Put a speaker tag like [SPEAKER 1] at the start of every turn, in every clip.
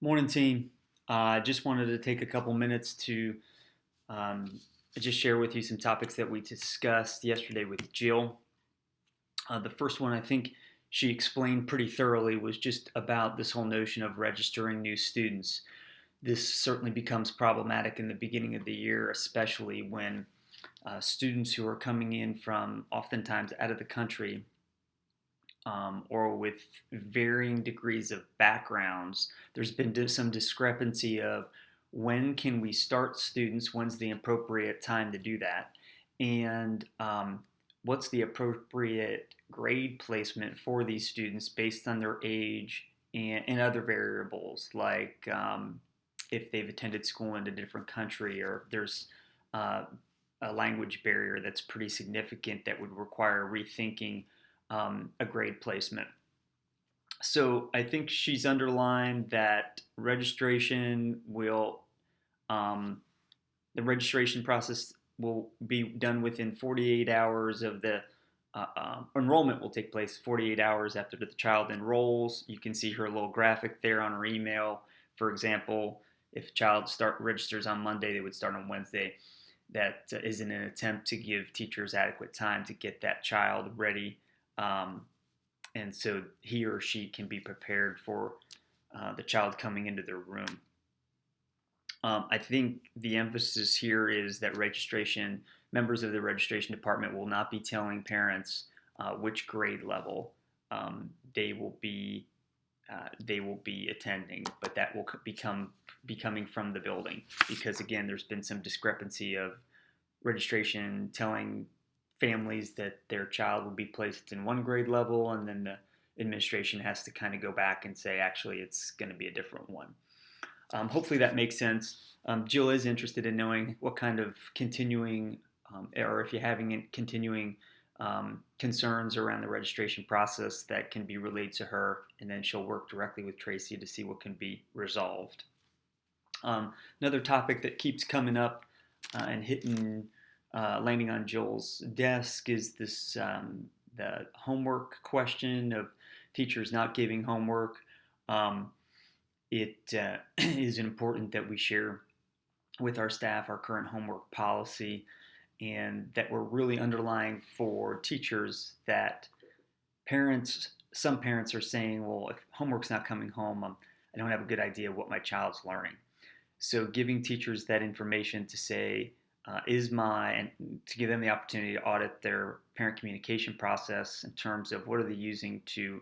[SPEAKER 1] Morning, team. I just wanted to take a couple minutes to um, just share with you some topics that we discussed yesterday with Jill. The first one, I think she explained pretty thoroughly, was just about this whole notion of registering new students. This certainly becomes problematic in the beginning of the year, especially when students who are coming in from oftentimes out of the country or with varying degrees of backgrounds, there's been some discrepancy of when can we start students, when's the appropriate time to do that, and what's the appropriate grade placement for these students based on their age and other variables like if they've attended school in a different country or there's uh, a language barrier that's pretty significant that would require rethinking a grade placement. So I think she's underlined that um, the registration process will be done within 48 hours of the enrollment will take place 48 hours after the child enrolls. You can see her little graphic there on her email. For example, if child registers on Monday, they would start on Wednesday. That is in an attempt to give teachers adequate time to get that child ready, um, and so he or she can be prepared for the child coming into their room. I think the emphasis here is that members of the registration department will not be telling parents which grade level they will be attending, but that will be coming from the building because again, there's been some discrepancy of registration telling families that their child will be placed in one grade level, and then the administration has to kind of go back and say, actually, it's going to be a different one. Hopefully that makes sense. Jill is interested in knowing what kind of continuing, or if you're having continuing concerns around the registration process that can be relayed to her, and then she'll work directly with Tracy to see what can be resolved. Another topic that keeps coming up and landing on Jill's desk is the homework question of teachers not giving homework. It is important that we share with our staff our current homework policy and that we're really underlying for teachers that some parents are saying, well, if homework's not coming home, I don't have a good idea what my child's learning. So giving teachers that information to say, and to give them the opportunity to audit their parent communication process in terms of what are they using to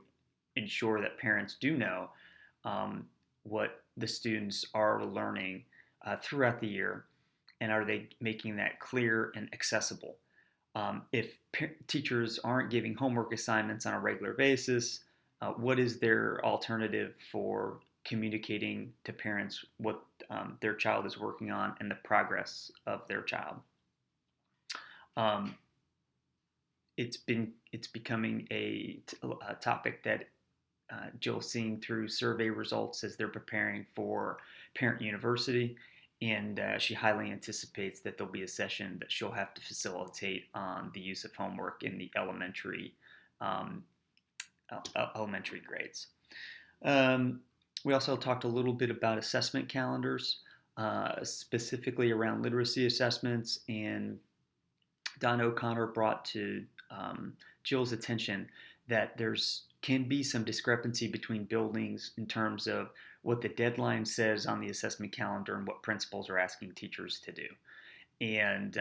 [SPEAKER 1] ensure that parents do know what the students are learning throughout the year, and are they making that clear and accessible? If teachers aren't giving homework assignments on a regular basis, what is their alternative for communicating to parents what their child is working on and the progress of their child? Um, it's becoming a topic that Jill's seeing through survey results as they're preparing for Parent University, and she highly anticipates that there'll be a session that she'll have to facilitate on the use of homework in the um, elementary grades. Um, we also talked a little bit about assessment calendars, specifically around literacy assessments, and Don O'Connor brought to Jill's attention that there's can be some discrepancy between buildings in terms of what the deadline says on the assessment calendar and what principals are asking teachers to do. And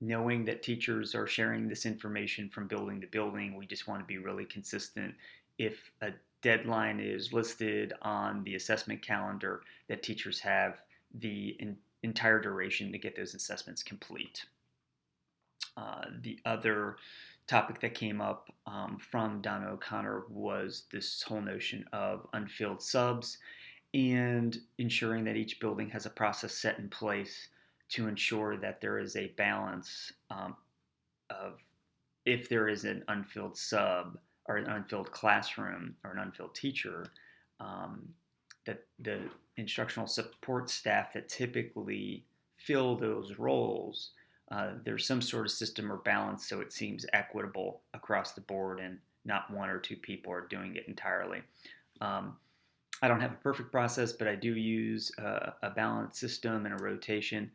[SPEAKER 1] knowing that teachers are sharing this information from building to building, we just want to be really consistent. If a deadline is listed on the assessment calendar, that teachers have the entire duration to get those assessments complete. The other topic that came up from Donna O'Connor was this whole notion of unfilled subs and ensuring that each building has a process set in place to ensure that there is a balance of if there is an unfilled sub or an unfilled classroom or an unfilled teacher, that the instructional support staff that typically fill those roles, there's some sort of system or balance so it seems equitable across the board and not one or two people are doing it entirely. Um, I don't have a perfect process, but I do use a balance system and a rotation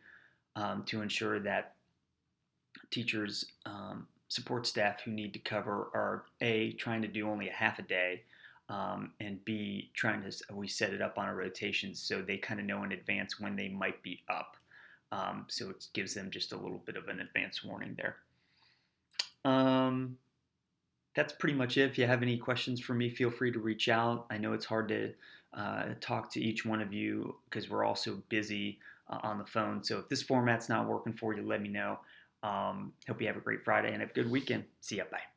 [SPEAKER 1] to ensure that teachers, support staff who need to cover are A, trying to do only a half a day, and B, trying to, we set it up on a rotation so they kind of know in advance when they might be up. So it gives them just a little bit of an advance warning there. That's pretty much it. If you have any questions for me, feel free to reach out. I know it's hard to talk to each one of you because we're all so busy on the phone. So if this format's not working for you, let me know. Hope you have a great Friday and have a good weekend. See ya. Bye.